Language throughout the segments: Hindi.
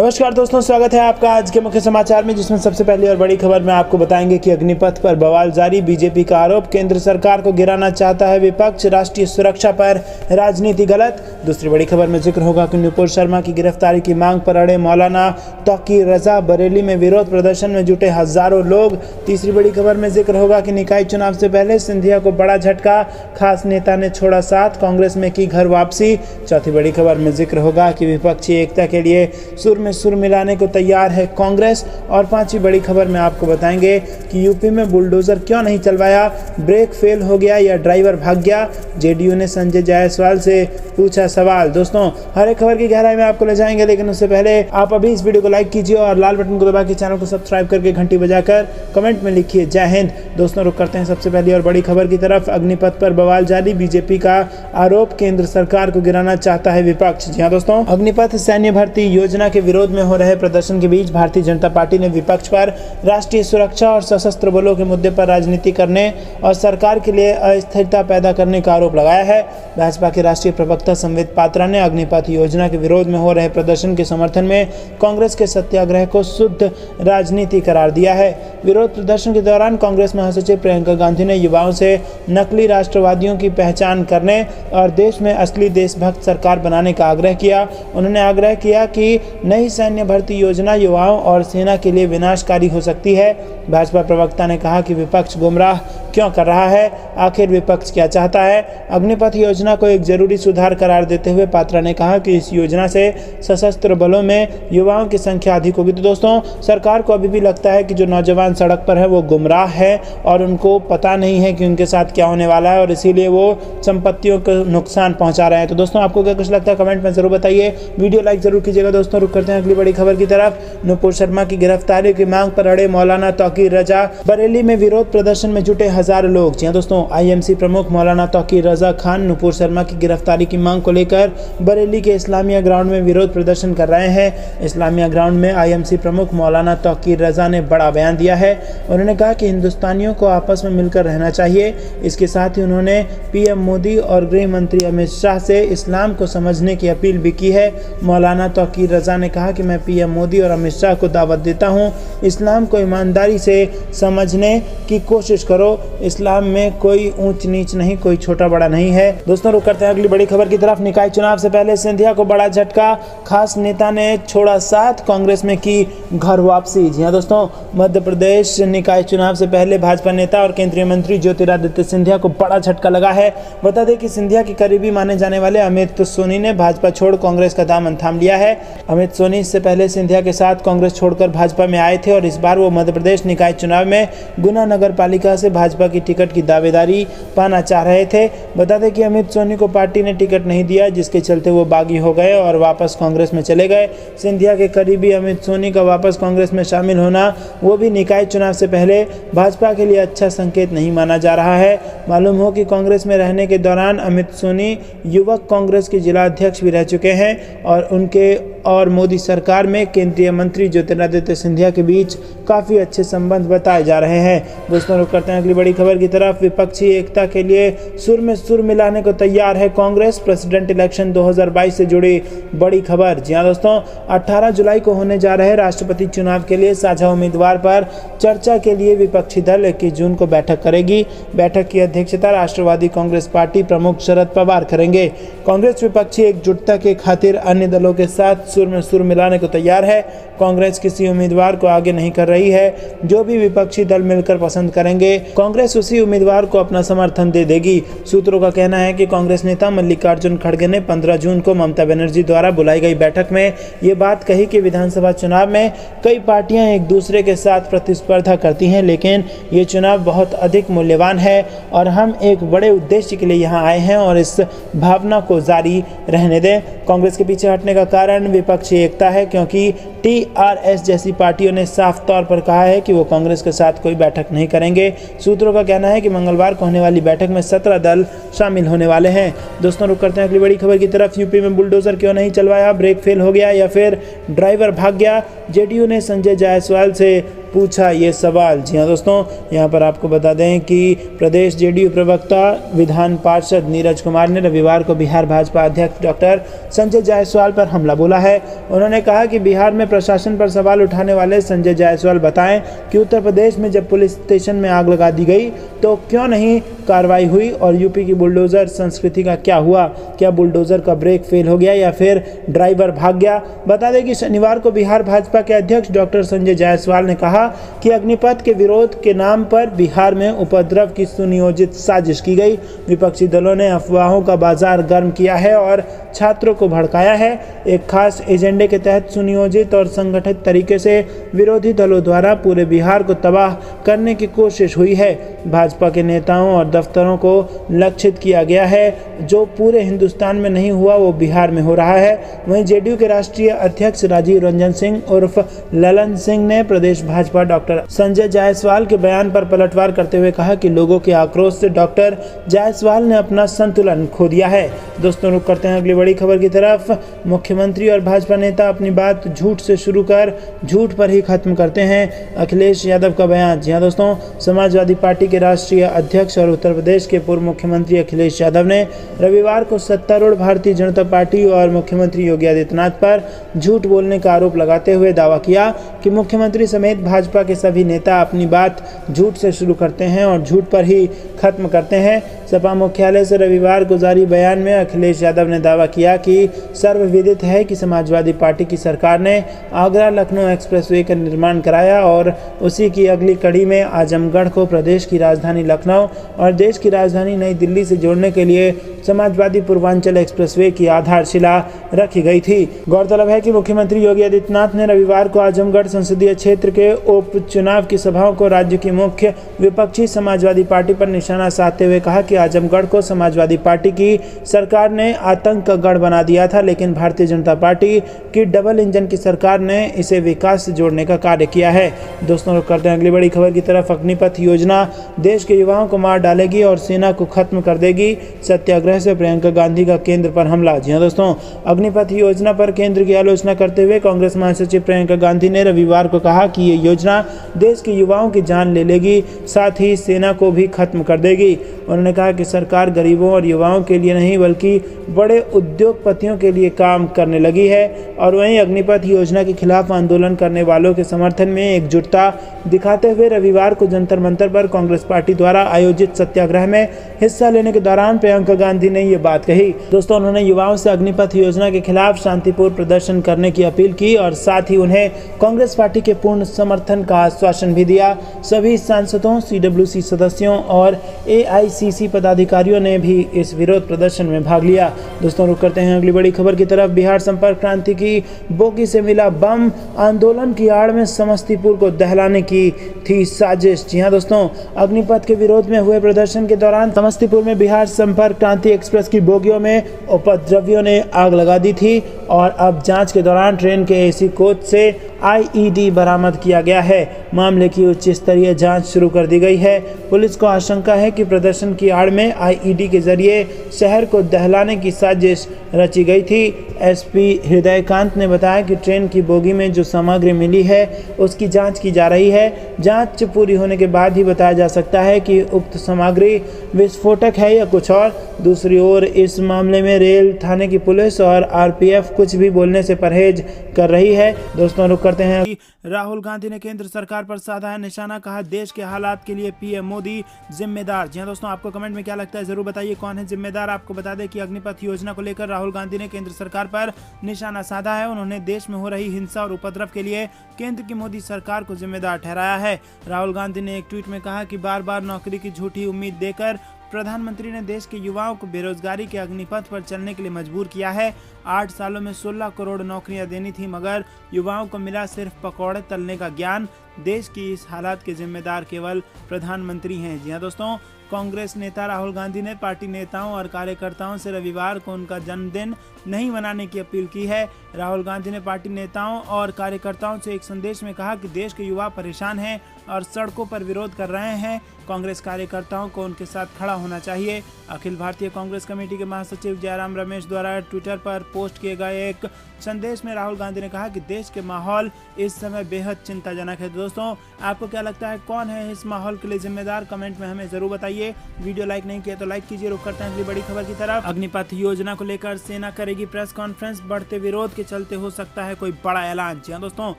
नमस्कार दोस्तों, स्वागत है आपका आज के मुख्य समाचार में, जिसमें सबसे पहली और बड़ी खबर में आपको बताएंगे कि अग्निपथ पर बवाल जारी। बीजेपी का आरोप, केंद्र सरकार को गिराना चाहता है विपक्ष, राष्ट्रीय सुरक्षा पर राजनीति गलत। दूसरी बड़ी खबर में जिक्र होगा कि नुपुर शर्मा की गिरफ्तारी की मांग पर अड़े मौलाना तौकीर रजा, बरेली में विरोध प्रदर्शन में जुटे हजारों लोग। तीसरी बड़ी खबर में जिक्र होगा कि निकाय चुनाव से पहले सिंधिया को बड़ा झटका, खास नेता ने छोड़ा साथ, कांग्रेस में की घर वापसी। चौथी बड़ी खबर में जिक्र होगा कि विपक्षी एकता के लिए सुर में सुर मिलाने को तैयार है कांग्रेस। और पांचवी बड़ी खबर में आपको बताएंगे कि यूपी में बुलडोजर क्यों नहीं चलवाया, ब्रेक फेल हो गया या ड्राइवर भाग गया। जेडीयू ने संजय जायसवाल से पूछा सवाल। दोस्तों, हर एक खबर की गहराई में आपको ले जाएंगे, लेकिन उससे पहले आप अभी इस वीडियो को लाइक कीजिए और लाल बटन को दबा के चैनल को सब्सक्राइब करके घंटी बजाकर कमेंट में लिखिए जय हिंद। दोस्तों, रुक करते हैं सबसे पहली और बड़ी खबर की तरफ। अग्निपथ पर बवाल जारी, बीजेपी का आरोप, केंद्र सरकार को गिराना चाहता है विपक्ष। जी हाँ दोस्तों, अग्निपथ सैन्य भर्ती योजना के विरोध में हो रहे प्रदर्शन के बीच भारतीय जनता पार्टी ने विपक्ष पर राष्ट्रीय सुरक्षा और सशस्त्र बलों के मुद्दे पर राजनीति करने और सरकार के लिए अस्थिरता पैदा करने का आरोप लगाया है। भाजपा के राष्ट्रीय प्रवक्ता संबित पात्रा ने अग्निपथ योजना के विरोध में हो रहे प्रदर्शन के समर्थन में कांग्रेस के सत्याग्रह को शुद्ध राजनीति करार दिया है। विरोध प्रदर्शन के दौरान कांग्रेस महासचिव प्रियंका गांधी ने युवाओं से नकली राष्ट्रवादियों की पहचान करने और देश में असली देशभक्त सरकार बनाने का आग्रह किया। उन्होंने आग्रह किया कि नई सैन्य भर्ती योजना युवाओं और सेना के लिए विनाशकारी हो सकती है। भाजपा प्रवक्ता ने कहा कि विपक्ष गुमराह क्यों कर रहा है, आखिर विपक्ष क्या चाहता है। अग्निपथ योजना को एक जरूरी सुधार करार देते हुए पात्रा ने कहा कि इस योजना से सशस्त्र बलों में युवाओं की संख्या अधिक होगी। तो दोस्तों, सरकार को अभी भी लगता है कि जो नौजवान सड़क पर है वो गुमराह है और उनको पता नहीं है कि उनके साथ क्या होने वाला है, और इसीलिए वो संपत्तियों को नुकसान पहुंचा रहे हैं। तो दोस्तों, आपको क्या कुछ लगता है कमेंट में जरूर बताइए, वीडियो लाइक जरूर कीजिएगा। दोस्तों, रुक करते हैं अगली बड़ी खबर की तरफ। नुपुर शर्मा की गिरफ्तारी की मांग पर अड़े मौलाना तौकीर रजा, बरेली में विरोध प्रदर्शन में जुटे हजारों लोग। जी दोस्तों, आईएमसी प्रमुख मौलाना तौकीर रजा खान नुपुर शर्मा की गिरफ्तारी की मांग को लेकर बरेली के इस्लामिया ग्राउंड में विरोध प्रदर्शन कर रहे हैं। इस्लामिया ग्राउंड में आईएमसी प्रमुख मौलाना तौकीर रजा ने बड़ा बयान दिया है। उन्होंने कहा कि हिंदुस्तानियों को आपस में मिलकर रहना चाहिए। इसके साथ ही उन्होंने पीएम मोदी और गृह मंत्री अमित शाह से इस्लाम को समझने की अपील भी की है। मौलाना तौकीर रजा ने कहा कि मैं पीएम मोदी और अमित शाह को दावत देता हूं, इस्लाम को ईमानदारी से समझने की कोशिश करो। इस्लाम में कोई ऊंच नीच नहीं, कोई छोटा बड़ा नहीं है। दोस्तों, रुक करते हैं अगली बड़ी खबर की तरफ। निकाय चुनाव से पहले सिंधिया को बड़ा झटका, खास नेता ने छोड़ा साथ, कांग्रेस में की घर वापसी। जी हाँ दोस्तों, मध्य प्रदेश निकाय चुनाव से पहले भाजपा नेता और केंद्रीय मंत्री ज्योतिरादित्य सिंधिया को बड़ा झटका लगा है। बता दें कि सिंधिया के करीबी माने जाने वाले अमित सोनी ने भाजपा छोड़ कांग्रेस का दामन थाम लिया है। अमित सोनी इससे पहले सिंधिया के साथ कांग्रेस छोड़कर भाजपा में आए थे और इस बार वो मध्य प्रदेश निकाय चुनाव में गुना नगर पालिका से भाजपा की टिकट की दावेदारी पाना चाह रहे थे। बता दें कि अमित सोनी को पार्टी ने टिकट नहीं दिया, जिसके चलते वो बागी हो गए और वापस कांग्रेस में चले गए। सिंधिया के करीबी अमित सोनी का वापस कांग्रेस में शामिल होना, वो भी निकाय चुनाव से पहले, भाजपा के लिए अच्छा संकेत नहीं माना जा रहा है। मालूम हो कि कांग्रेस में रहने के दौरान अमित सोनी युवक कांग्रेस के जिला अध्यक्ष भी रह चुके हैं और उनके और मोदी सरकार में केंद्रीय मंत्री ज्योतिरादित्य सिंधिया के बीच काफ़ी अच्छे संबंध बताए जा रहे हैं। दोस्तों, रुक करते हैं अगली बड़ी खबर की तरफ। विपक्षी एकता के लिए सुर में सुर मिलाने को तैयार है कांग्रेस, प्रेसिडेंट इलेक्शन 2022 से जुड़ी बड़ी खबर। जी हाँ दोस्तों, 18 जुलाई को होने जा रहे राष्ट्रपति चुनाव के लिए साझा उम्मीदवार पर चर्चा के लिए विपक्षी दल 21 जून को बैठक करेगी। बैठक की अध्यक्षता राष्ट्रवादी कांग्रेस पार्टी प्रमुख शरद पवार करेंगे। कांग्रेस विपक्षी एकजुटता के खातिर अन्य दलों के साथ सुर में सुर मिलाने को तैयार है। कांग्रेस किसी उम्मीदवार को आगे नहीं कर रही है, जो भी विपक्षी दल मिलकर पसंद करेंगे कांग्रेस उसी उम्मीदवार को अपना समर्थन दे देगी। सूत्रों का कहना है कि कांग्रेस नेता मल्लिकार्जुन खड़गे ने 15 जून को ममता बनर्जी द्वारा बुलाई गई बैठक में ये बात कही कि विधानसभा चुनाव में कई पार्टियां एक दूसरे के साथ प्रतिस्पर्धा करती हैं, लेकिन ये चुनाव बहुत अधिक मूल्यवान है और हम एक बड़े उद्देश्य के लिए यहाँ आए हैं और इस भावना को जारी रहने दें। कांग्रेस के पीछे हटने का कारण विपक्षी एकता है, क्योंकि टीआरएस जैसी पार्टियों ने साफ तौर पर कहा है कि वो कांग्रेस के साथ कोई बैठक नहीं करेंगे। सूत्रों का कहना है कि मंगलवार को होने वाली बैठक में 17 दल शामिल होने वाले हैं। दोस्तों, रुक करते हैं अगली बड़ी खबर की तरफ। यूपी में बुलडोजर क्यों नहीं चलवाया, ब्रेक फेल हो गया या फिर ड्राइवर भाग गया। जेडीयू ने संजय जायसवाल से पूछा ये सवाल। जी हाँ दोस्तों, यहाँ पर आपको बता दें कि प्रदेश जेडीयू प्रवक्ता विधान पार्षद नीरज कुमार ने रविवार को बिहार भाजपा अध्यक्ष डॉक्टर संजय जायसवाल पर हमला बोला है। उन्होंने कहा कि बिहार में प्रशासन पर सवाल उठाने वाले संजय जायसवाल बताएं कि उत्तर प्रदेश में जब पुलिस स्टेशन में आग लगा दी गई तो क्यों नहीं कार्रवाई हुई, और यूपी की बुलडोजर संस्कृति का क्या हुआ? क्या बुलडोजर का ब्रेक फेल हो गया या फिर ड्राइवर भाग गया? बता दें कि शनिवार को बिहार भाजपा के अध्यक्ष डॉक्टर संजय जायसवाल ने कहा कि अग्निपथ के विरोध के नाम पर बिहार में उपद्रव की सुनियोजित साजिश की गई। विपक्षी दलों ने अफवाहों का बाजार गर्म किया है और छात्रों को भड़काया है। एक खास एजेंडे के तहत सुनियोजित और संगठित तरीके से विरोधी दलों द्वारा पूरे बिहार को तबाह करने की कोशिश हुई है। भाजपा के नेताओं और दफ्तरों को लक्षित किया गया है। जो पूरे हिंदुस्तान में नहीं हुआ वो बिहार में हो रहा है। वहीं जेडीयू के राष्ट्रीय अध्यक्ष राजीव रंजन सिंह उर्फ ललन सिंह ने प्रदेश भाजपा डॉक्टर संजय जायसवाल के बयान पर पलटवार करते हुए कहा कि लोगों के आक्रोश से डॉक्टर जायसवाल ने अपना संतुलन खो दिया है। दोस्तों, रुक करते हैं अगली बड़ी खबर की तरफ। मुख्यमंत्री और भाजपा नेता अपनी बात झूठ से शुरू कर झूठ पर ही खत्म करते हैं, अखिलेश यादव का बयान। जी हाँ दोस्तों, समाजवादी पार्टी के राष्ट्रीय अध्यक्ष और उत्तर प्रदेश के पूर्व मुख्यमंत्री अखिलेश यादव ने रविवार को सत्तारूढ़ भारतीय जनता पार्टी और मुख्यमंत्री योगी आदित्यनाथ पर झूठ बोलने का आरोप लगाते हुए दावा किया कि मुख्यमंत्री समेत भाजपा के सभी नेता अपनी बात झूठ से शुरू करते हैं और झूठ पर ही खत्म करते हैं। सपा मुख्यालय से रविवार को जारी बयान में अखिलेश यादव ने दावा किया कि सर्वविदित है कि समाजवादी पार्टी की सरकार ने आगरा लखनऊ एक्सप्रेसवे का निर्माण कराया और उसी की अगली कड़ी में आजमगढ़ को प्रदेश की राजधानी लखनऊ और देश की राजधानी नई दिल्ली से जोड़ने के लिए समाजवादी पूर्वांचल एक्सप्रेसवे की आधारशिला रखी गई थी। गौरतलब है कि मुख्यमंत्री योगी आदित्यनाथ ने रविवार को आजमगढ़ संसदीय क्षेत्र के उपचुनाव की सभाओं को राज्य की मुख्य विपक्षी समाजवादी पार्टी पर निशाना साधते हुए कहा कि आजमगढ़ को समाजवादी पार्टी की सरकार ने आतंक का गढ़ बना दिया था, लेकिन भारतीय जनता पार्टी की डबल इंजन की सरकार ने इसे विकास से जोड़ने का कार्य किया है। दोस्तों, रुक करते हैं अगली बड़ी खबर की तरफ। अग्निपथ योजना देश के युवाओं को मार डालेगी और सेना को खत्म कर देगी, सत्याग्रह से प्रियंका गांधी का केंद्र पर हमला। जी हाँ दोस्तों, अग्निपथ योजना पर केंद्र की आलोचना करते हुए कांग्रेस महासचिव प्रियंका गांधी ने रविवार को कहा कि ये योजना देश के युवाओं की जान ले लेगी, साथ ही सेना को भी खत्म कर देगी। उन्होंने कहा कि सरकार गरीबों और युवाओं के लिए नहीं बल्कि बड़े उद्योगपतियों के लिए काम करने लगी है। और वहीं अग्निपथ योजना के खिलाफ आंदोलन करने वालों के समर्थन में एकजुटता दिखाते हुए रविवार को जंतर मंतर पर कांग्रेस पार्टी द्वारा आयोजित सत्याग्रह में हिस्सा लेने के दौरान प्रियंका गांधी ने ये बात कही। दोस्तों, उन्होंने युवाओं से अग्निपथ योजना के खिलाफ शांतिपूर्ण प्रदर्शन करने की अपील की और साथ ही उन्हें कांग्रेस पार्टी के पूर्ण समर्थन का आश्वासन भी दिया। सभी सांसदों, सीडब्ल्यूसी सदस्यों और एआईसीसी पदाधिकारियों ने भी इस विरोध प्रदर्शन में भाग लिया। दोस्तों, रुक करते हैं अगली बड़ी खबर की तरफ। बिहार संपर्क क्रांति की बोगी से मिला बम, आंदोलन की आड़ में समस्तीपुर को दहलाने की थी साजिश। जी हाँ दोस्तों, अग्निपथ के विरोध में हुए प्रदर्शन के दौरान समस्तीपुर में बिहार संपर्क क्रांति एक्सप्रेस की बोगियों में उपद्रवियों ने आग लगा दी थी और अब जांच के दौरान ट्रेन के एसी कोच से आईईडी बरामद किया गया है। मामले की उच्च स्तरीय जांच शुरू कर दी गई है। पुलिस को आशंका है कि प्रदर्शन की आड़ में आईईडी के जरिए शहर को दहलाने की साजिश रची गई थी। एसपी हृदयकांत ने बताया कि ट्रेन की बोगी में जो सामग्री मिली है उसकी जांच की जा रही है। जांच पूरी होने के बाद ही बताया जा सकता है कि उक्त सामग्री विस्फोटक है या कुछ और। दूसरी ओर इस मामले में रेल थाने की पुलिस और आरपीएफ कुछ भी बोलने से परहेज कर रही है। दोस्तों, रुक करते हैं। राहुल गांधी ने केंद्र सरकार पर साधा है निशाना, कहा देश के हालात के लिए पीएम मोदी जिम्मेदार। जी हां दोस्तों, आपको कमेंट में क्या लगता है जरूर बताइए, कौन है जिम्मेदार। आपको बता दें कि अग्निपथ योजना को लेकर राहुल गांधी ने केंद्र सरकार पर निशाना साधा है। उन्होंने देश में हो रही हिंसा और उपद्रव के लिए केंद्र की मोदी सरकार को जिम्मेदार ठहराया है। राहुल गांधी ने एक ट्वीट में कहा कि बार बार नौकरी की झूठी उम्मीद देकर प्रधानमंत्री ने देश के युवाओं को बेरोजगारी के अग्निपथ पर चलने के लिए मजबूर किया है। 8 सालों में 16 करोड़ नौकरियां देनी थी, मगर युवाओं को मिला सिर्फ पकौड़े तलने का ज्ञान। देश की इस हालात के जिम्मेदार केवल प्रधानमंत्री हैं। जी हां दोस्तों, कांग्रेस नेता राहुल गांधी ने पार्टी नेताओं और कार्यकर्ताओं से रविवार को उनका जन्मदिन नहीं मनाने की अपील की है। राहुल गांधी ने पार्टी नेताओं और कार्यकर्ताओं से एक संदेश में कहा कि देश के युवा परेशान हैं और सड़कों पर विरोध कर रहे हैं। कांग्रेस कार्यकर्ताओं को उनके साथ खड़ा होना चाहिए। अखिल भारतीय कांग्रेस कमेटी के महासचिव जयराम रमेश द्वारा ट्विटर पर पोस्ट किए गए एक संदेश में राहुल गांधी ने कहा कि देश के माहौल इस समय बेहद चिंताजनक है। दोस्तों आपको क्या लगता है, कौन है इस माहौल के लिए जिम्मेदार? कमेंट में हमें जरूर बताइए। वीडियो लाइक नहीं किया तो लाइक कीजिए। रुक करते हैं अगली बड़ी खबर की तरफ। अग्निपथ योजना को लेकर सेना करेगी प्रेस कॉन्फ्रेंस, बढ़ते विरोध के चलते हो सकता है कोई बड़ा ऐलान। जी हाँ दोस्तों,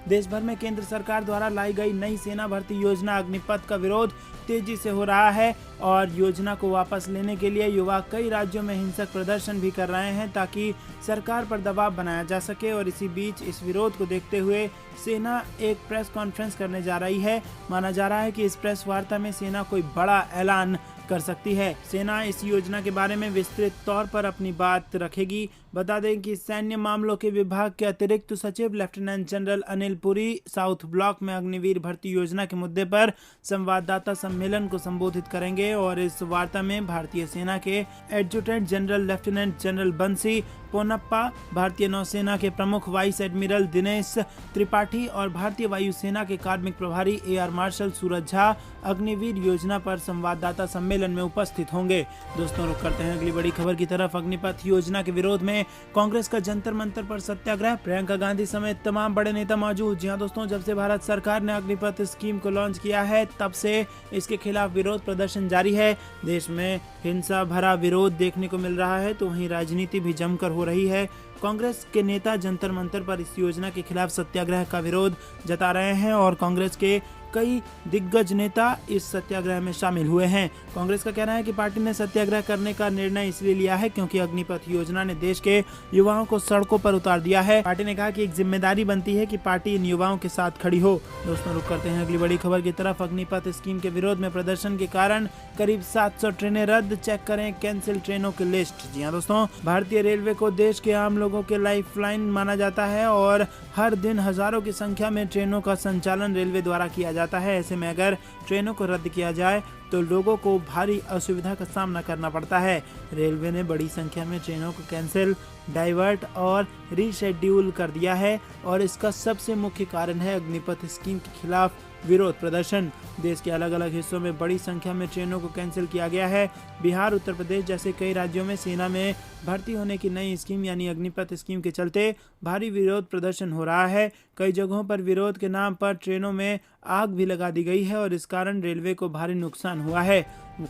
देश भर में केंद्र सरकार द्वारा लाई गई नई सेना भर्ती योजना अग्निपथ का विरोध तेजी से हो रहा है और योजना को वापस लेने के लिए युवा कई राज्यों में हिंसक प्रदर्शन भी कर रहे हैं ताकि सरकार पर दबाव बनाया जा सके। और इसी बीच इस विरोध को देखते हुए सेना एक प्रेस कॉन्फ्रेंस करने जा रही है। माना जा रहा है कि इस प्रेस वार्ता में सेना कोई बड़ा ऐलान कर सकती है। सेना इस योजना के बारे में विस्तृत तौर पर अपनी बात रखेगी। बता दें कि सैन्य मामलों के विभाग के अतिरिक्त सचिव lieutenant general Anil Puri south block में अग्निवीर भर्ती योजना के मुद्दे पर संवाददाता सम्मेलन को संबोधित करेंगे और इस वार्ता में भारतीय सेना के एडजुटेंट जनरल लेफ्टिनेंट जनरल बंसी पोनप्पा, भारतीय नौसेना के प्रमुख वाइस एडमिरल दिनेश त्रिपाठी और भारतीय वायुसेना के कार्मिक प्रभारी एआर मार्शल सूरज झा अग्निवीर योजना पर संवाददाता सम्मेलन में उपस्थित होंगे। दोस्तों रुक करते हैं अगली बड़ी खबर की तरफ। अग्निपथ योजना के विरोध में कांग्रेस का जंतर मंतर पर सत्याग्रह, प्रियंका गांधी समेत तमाम बड़े नेता मौजूद। जी हां दोस्तों, जब से भारत सरकार ने अग्निपथ स्कीम को लॉन्च किया है तब से इसके खिलाफ विरोध प्रदर्शन जारी है। देश में हिंसा भरा विरोध देखने को मिल रहा है तो वहीं राजनीति भी जमकर हो रही है। कांग्रेस के नेता जंतर मंतर पर इस योजना के खिलाफ सत्याग्रह का विरोध जता रहे हैं और कांग्रेस के कई दिग्गज नेता इस सत्याग्रह में शामिल हुए हैं। कांग्रेस का कहना है कि पार्टी ने सत्याग्रह करने का निर्णय इसलिए लिया है क्योंकि अग्निपथ योजना ने देश के युवाओं को सड़कों पर उतार दिया है। पार्टी ने कहा कि एक जिम्मेदारी बनती है कि पार्टी इन युवाओं के साथ खड़ी हो। दोस्तों रुक करते हैं अगली बड़ी खबर की तरफ। अग्निपथ स्कीम के विरोध में प्रदर्शन के कारण करीब 700 ट्रेनें रद्द, चेक करें कैंसिल ट्रेनों की लिस्ट। जी हाँ दोस्तों, भारतीय रेलवे को देश के आम लोगों के लाइफलाइन माना जाता है और हर दिन हजारों की संख्या में ट्रेनों का संचालन रेलवे द्वारा किया जाता है। ऐसे में अगर ट्रेनों को रद्द किया जाए तो लोगों को भारी असुविधा का सामना करना पड़ता है। रेलवे ने बड़ी संख्या में ट्रेनों को कैंसिल, डाइवर्ट और रीशेड्यूल कर दिया है और इसका सबसे मुख्य कारण है अग्निपथ स्कीम के खिलाफ विरोध प्रदर्शन। देश के अलग अलग हिस्सों में बड़ी संख्या में ट्रेनों को कैंसिल किया गया है। बिहार, उत्तर प्रदेश जैसे कई राज्यों में सेना में भर्ती होने की नई स्कीम यानी अग्निपथ स्कीम के चलते भारी विरोध प्रदर्शन हो रहा है। कई जगहों पर विरोध के नाम पर ट्रेनों में आग भी लगा दी गई है और इस कारण रेलवे को भारी नुकसान हुआ है।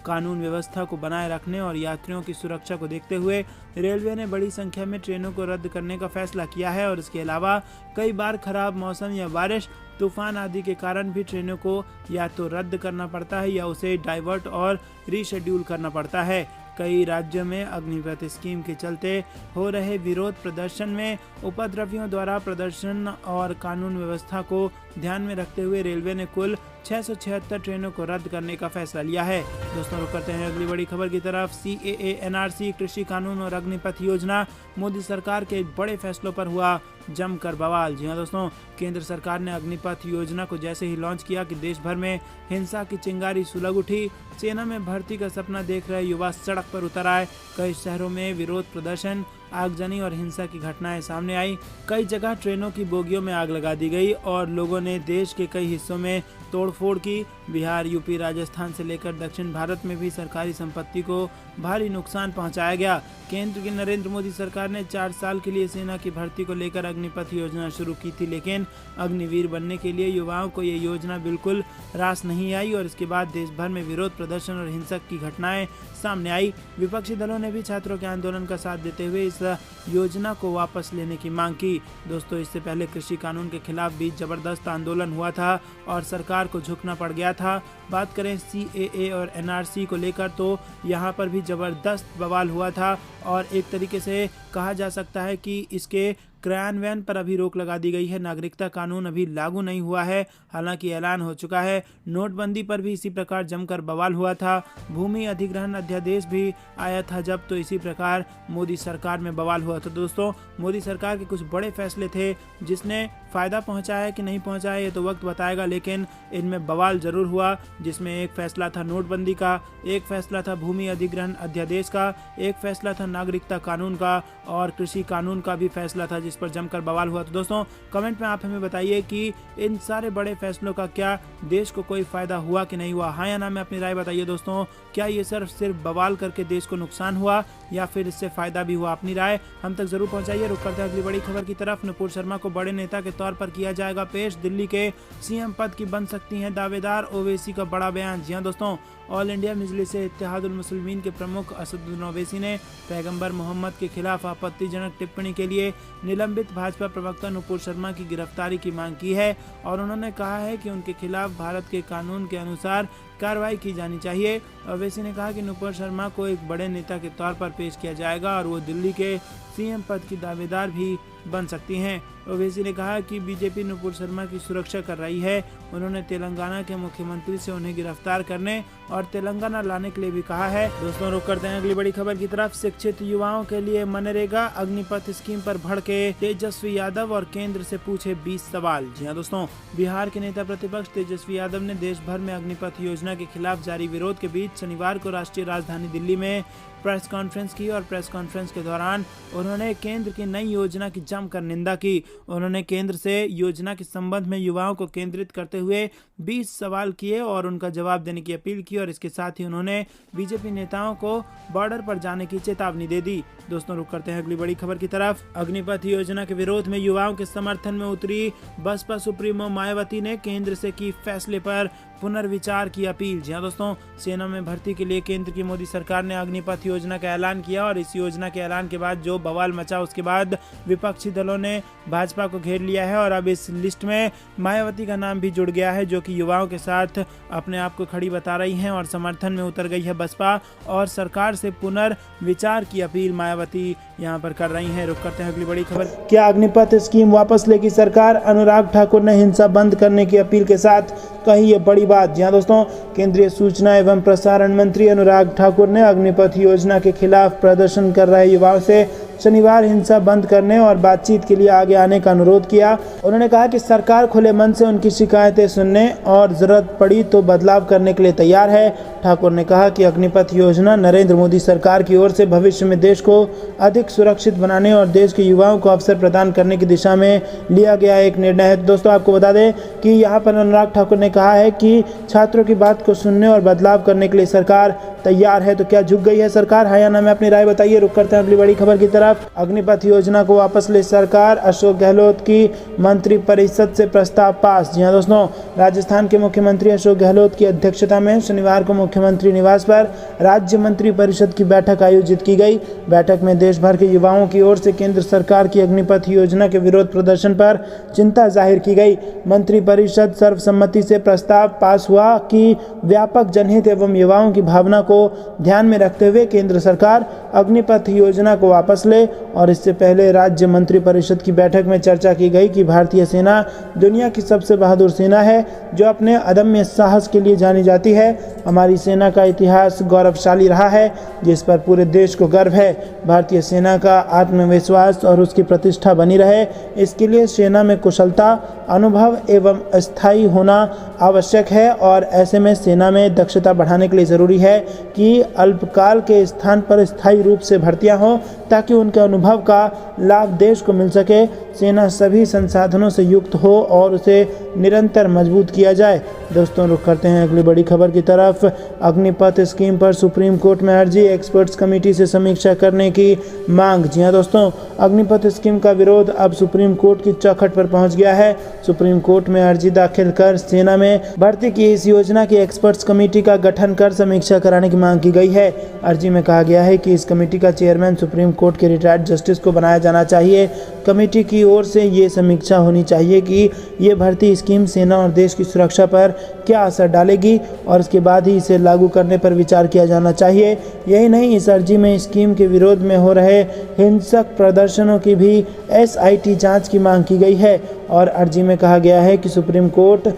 कानून व्यवस्था को बनाए रखने और यात्रियों की सुरक्षा को देखते हुए रेलवे ने बड़ी संख्या में ट्रेनों को रद्द करने का फैसला किया है और इसके अलावा कई बार खराब मौसम या बारिश, तूफान आदि के कारण भी ट्रेनों को या तो रद्द करना पड़ता है या उसे डाइवर्ट और रीशेड्यूल करना पड़ता है। कई राज्यों में अग्निपथ स्कीम के चलते हो रहे विरोध प्रदर्शन में उपद्रवियों द्वारा प्रदर्शन और कानून व्यवस्था को ध्यान में रखते हुए रेलवे ने कुल 676 ट्रेनों को रद्द करने का फैसला लिया है। दोस्तों रुक करते हैं अगली बड़ी खबर की तरफ। CAA, NRC, कृषि कानून और अग्निपथ योजना, मोदी सरकार के बड़े फैसलों पर हुआ जमकर बवाल। जी हाँ दोस्तों, केंद्र सरकार ने अग्निपथ योजना को जैसे ही लॉन्च किया कि देश भर में हिंसा की चिंगारी सुलग उठी। सेना में भर्ती का सपना देख रहे युवा सड़क पर उतर आए। कई शहरों में विरोध प्रदर्शन, आगजनी और हिंसा की घटनाएं सामने आई। कई जगह ट्रेनों की बोगियों में आग लगा दी गई और लोगों ने देश के कई हिस्सों में तोड़फोड़ की। बिहार, यूपी, राजस्थान से लेकर दक्षिण भारत में भी सरकारी संपत्ति को भारी नुकसान पहुंचाया गया। केंद्र की नरेंद्र मोदी सरकार ने 4 साल के लिए सेना की भर्ती को लेकर अग्निपथ योजना शुरू की थी, लेकिन अग्निवीर बनने के लिए युवाओं को ये योजना बिल्कुल रास नहीं आई और इसके बाद देश भर में विरोध प्रदर्शन और हिंसक की घटनाएं सामने आई। विपक्षी दलों ने भी छात्रों के आंदोलन का साथ देते हुए इस योजना को वापस लेने की मांग की। दोस्तों, इससे पहले कृषि कानून के खिलाफ भी जबरदस्त आंदोलन हुआ था और सरकार को झुकना पड़ गया था। बात करें CAA और NRC को लेकर तो यहाँ पर भी जबरदस्त बवाल हुआ था और एक तरीके से कहा जा सकता है कि इसके क्रियान्वयन पर अभी रोक लगा दी गई है। नागरिकता कानून अभी लागू नहीं हुआ है, हालांकि ऐलान हो चुका है। नोटबंदी पर भी इसी प्रकार जमकर बवाल हुआ था। भूमि अधिग्रहण अध्यादेश भी आया था जब, तो इसी प्रकार मोदी सरकार में बवाल हुआ था। दोस्तों, मोदी सरकार के कुछ बड़े फैसले थे जिसने फ़ायदा पहुंचाया कि नहीं पहुंचाया ये तो वक्त बताएगा, लेकिन इनमें बवाल जरूर हुआ। जिसमें एक फैसला था नोटबंदी का, एक फैसला था भूमि अधिग्रहण अध्यादेश का, एक फैसला था नागरिकता कानून का और कृषि कानून का भी फैसला था जिस पर जमकर बवाल हुआ। तो दोस्तों, कमेंट में आप हमें बताइए कि इन सारे बड़े फैसलों का क्या देश को कोई फायदा हुआ कि नहीं हुआ। हाँ या ना में अपनी राय बताइए। दोस्तों, क्या ये सिर्फ बवाल करके देश को नुकसान हुआ या फिर इससे फायदा भी हुआ? अपनी राय हम तक जरूर पहुंचाइए। रुक करते हैं अगली बड़ी खबर की तरफ। नुपुर शर्मा को बड़े नेता के तौर पर किया जाएगा पेश। दिल्ली के सीएम पद की बन सकती हैं दावेदार, ओवैसी का बड़ा बयान। जी हां दोस्तों, ऑल इंडिया मजलिस इत्तेहादुल मुस्लिमीन के प्रमुख असदुद्दीन ओवैसी ने पैगंबर मोहम्मद के खिलाफ आपत्तिजनक टिप्पणी के लिए निलंबित भाजपा प्रवक्ता नुपुर शर्मा की गिरफ्तारी की मांग की है और उन्होंने कहा है कि उनके खिलाफ भारत के कानून के अनुसार कार्रवाई की जानी चाहिए। ओवैसी ने कहा कि नुपुर शर्मा को एक बड़े नेता के तौर पर पेश किया जाएगा और वो दिल्ली के सीएम पद की दावेदार भी बन सकती हैं। ओवैसी ने कहा कि बीजेपी नुपुर शर्मा की सुरक्षा कर रही है। उन्होंने तेलंगाना के मुख्यमंत्री से उन्हें गिरफ्तार करने और तेलंगाना लाने के लिए भी कहा है। दोस्तों, रुक करते हैं अगली बड़ी खबर की तरफ। शिक्षित युवाओं के लिए मनरेगा अग्निपथ स्कीम पर भड़के तेजस्वी यादव और केंद्र से पूछे 20 सवाल। जी हाँ दोस्तों, बिहार के नेता प्रतिपक्ष तेजस्वी यादव ने देश भर में अग्निपथ योजना के खिलाफ जारी विरोध के बीच शनिवार को राष्ट्रीय राजधानी दिल्ली में प्रेस कॉन्फ्रेंस की और प्रेस कॉन्फ्रेंस के दौरान उन्होंने केंद्र की नई योजना की जमकर निंदा की। उन्होंने केंद्र से योजना के संबंध में युवाओं को केंद्रित करते हुए 20 सवाल किए और उनका जवाब देने की अपील की और इसके साथ ही उन्होंने बीजेपी नेताओं को बॉर्डर पर जाने की चेतावनी दे दी। दोस्तों, रुक करते हैं अगली बड़ी खबर की तरफ। अग्निपथ योजना के विरोध में युवाओं के समर्थन में उतरी बसपा सुप्रीमो मायावती ने केंद्र से की फैसले पर पुनर्विचार की अपील। जी हाँ दोस्तों, सेना में भर्ती के लिए केंद्र की मोदी सरकार ने अग्निपथ योजना का ऐलान किया और इस योजना के ऐलान के बाद जो बवाल मचा, उसके बाद विपक्षी दलों ने भाजपा को घेर लिया है और अब इस लिस्ट में मायावती का नाम भी जुड़ गया है, जो कि युवाओं के साथ अपने आप को खड़ी बता रही हैं और समर्थन में उतर गई है बसपा और सरकार से पुनर्विचार की अपील मायावती यहाँ पर कर रही हैं। रुक करते हैं अगली बड़ी खबर। क्या अग्निपथ स्कीम वापस लेगी सरकार? अनुराग ठाकुर ने हिंसा बंद करने की अपील के साथ कही ये बड़ी बात। जी हाँ दोस्तों, केंद्रीय सूचना एवं प्रसारण मंत्री अनुराग ठाकुर ने अग्निपथ योजना के खिलाफ प्रदर्शन कर रहे युवाओं से शनिवार हिंसा बंद करने और बातचीत के लिए आगे आने का अनुरोध किया। उन्होंने कहा कि सरकार खुले मन से उनकी शिकायतें सुनने और जरूरत पड़ी तो बदलाव करने के लिए तैयार है। ठाकुर ने कहा कि अग्निपथ योजना नरेंद्र मोदी सरकार की ओर से भविष्य में देश को अधिक सुरक्षित बनाने और देश के युवाओं को अवसर प्रदान करने की दिशा में लिया गया एक निर्णय है। दोस्तों, आपको बता दें कि यहाँ पर अनुराग ठाकुर ने कहा है कि छात्रों की बात को सुनने और बदलाव करने के लिए सरकार तैयार है। तो क्या झुक गई है सरकार? हाँ या ना में अपनी राय बताइए। रुक करते हैं अगली बड़ी खबर की तरफ। अग्निपथ योजना को वापस ले सरकार, अशोक गहलोत की मंत्रिपरिषद से प्रस्ताव पास। जी हाँ दोस्तों, राजस्थान के मुख्यमंत्री अशोक गहलोत की अध्यक्षता में शनिवार को मुख्यमंत्री निवास पर राज्य मंत्रिपरिषद की बैठक आयोजित की गई। बैठक में देश भर के युवाओं की ओर से केंद्र सरकार की अग्निपथ योजना के विरोध प्रदर्शन पर चिंता जाहिर की गई। मंत्रिपरिषद सर्वसम्मति से प्रस्ताव पास हुआ कि व्यापक जनहित एवं युवाओं की भावना को ध्यान में रखते हुए केंद्र सरकार अग्निपथ योजना को वापस ले। और इससे पहले राज्य मंत्रिपरिषद की बैठक में चर्चा की गई कि भारतीय सेना दुनिया की सबसे बहादुर सेना है जो अपने अदम्य साहस के लिए जानी जाती है। हमारी सेना का इतिहास गौरवशाली रहा है जिस पर पूरे देश को गर्व है। भारतीय सेना का आत्मविश्वास और उसकी प्रतिष्ठा बनी रहे, इसके लिए सेना में कुशलता, अनुभव एवं स्थायी होना आवश्यक है और ऐसे में सेना में दक्षता बढ़ाने के लिए ज़रूरी है कि अल्पकाल के स्थान पर स्थायी रूप से भर्तियां हों ताकि उनके अनुभव का लाभ देश को मिल सके। सेना सभी संसाधनों से युक्त हो और उसे निरंतर मजबूत किया जाए। दोस्तों, रुख करते हैं अगली बड़ी खबर की तरफ। अग्निपथ स्कीम पर सुप्रीम कोर्ट में अर्जी, एक्सपर्ट्स कमेटी से समीक्षा करने की मांग। जी हाँ दोस्तों, अग्निपथ स्कीम का विरोध अब सुप्रीम कोर्ट की चौखट पर पहुंच गया है। सुप्रीम कोर्ट में अर्जी दाखिल कर सेना में भर्ती की इस योजना की एक्सपर्ट्स कमेटी का गठन कर समीक्षा कराने की मांग की गई है। अर्जी में कहा गया है कि इस कमेटी का चेयरमैन सुप्रीम कोर्ट के रिटायर्ड जस्टिस को बनाया जाना चाहिए। कमेटी की ओर से ये समीक्षा होनी चाहिए कि ये भर्ती स्कीम सेना और देश की सुरक्षा पर क्या असर डालेगी और इसके बाद ही इसे लागू करने पर विचार किया जाना चाहिए। यही नहीं, इस अर्जी में स्कीम के विरोध में हो रहे हिंसक प्रदर्शनों की भी SIT जांच की मांग की गई है और अर्जी में कहा गया है कि सुप्रीम कोर्ट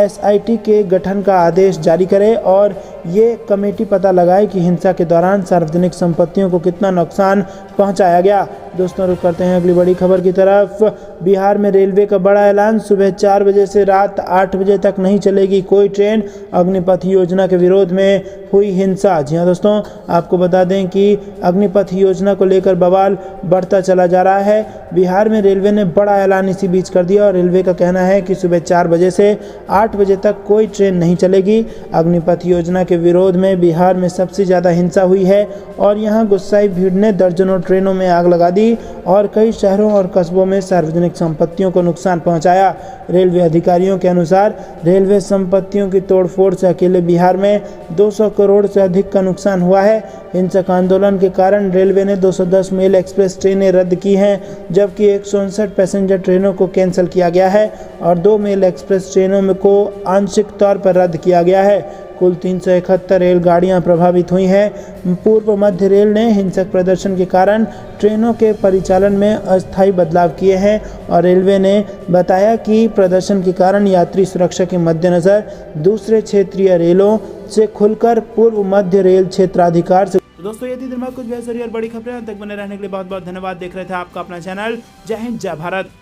SIT के गठन का आदेश जारी करे और ये कमेटी पता लगाए कि हिंसा के दौरान सार्वजनिक संपत्तियों को कितना नुकसान पहुंचाया गया। दोस्तों, रुक करते हैं अगली बड़ी खबर की तरफ। बिहार में रेलवे का बड़ा ऐलान, सुबह 4 बजे से रात 8 बजे तक नहीं चलेगी कोई ट्रेन। अग्निपथ योजना के विरोध में हुई हिंसा। जी हाँ दोस्तों, आपको बता दें कि अग्निपथ योजना को लेकर बवाल बढ़ता चला जा रहा है। बिहार में रेलवे ने बड़ा ऐलान इसी बीच कर दिया और रेलवे का कहना है कि सुबह 4 बजे से 8 बजे तक कोई ट्रेन नहीं चलेगी। अग्निपथ योजना के विरोध में बिहार में सबसे ज़्यादा हिंसा हुई है और यहाँ गुस्साई भीड़ ने दर्जनों ट्रेनों में आग लगा दी और कई शहरों और कस्बों में सार्वजनिक संपत्तियों को नुकसान पहुंचाया। रेलवे अधिकारियों के अनुसार रेलवे संपत्तियों की तोड़फोड़ से अकेले बिहार में 200 करोड़ से अधिक का नुकसान हुआ है। हिंसक आंदोलन के कारण रेलवे ने 210 मेल एक्सप्रेस ट्रेनें रद्द की हैं, जबकि 159 पैसेंजर ट्रेनों को कैंसिल किया गया है और 2 मेल एक्सप्रेस ट्रेनों को आंशिक तौर पर रद्द किया गया है। कुल 371 रेलगाड़ियां प्रभावित हुई हैं। पूर्व मध्य रेल ने हिंसक प्रदर्शन के कारण ट्रेनों के परिचालन में अस्थायी बदलाव किए हैं और रेलवे ने बताया कि प्रदर्शन के कारण यात्री सुरक्षा के मद्देनज़र दूसरे क्षेत्रीय रेलों से खुलकर पूर्व मध्य रेल क्षेत्राधिकार से। तो दोस्तों ये थी दिन में कुछ बेहतरीन और बड़ी खबरें। तक बने रहने के लिए बहुत बहुत धन्यवाद। देख रहे थे आपका अपना चैनल जय हिंद जय भारत।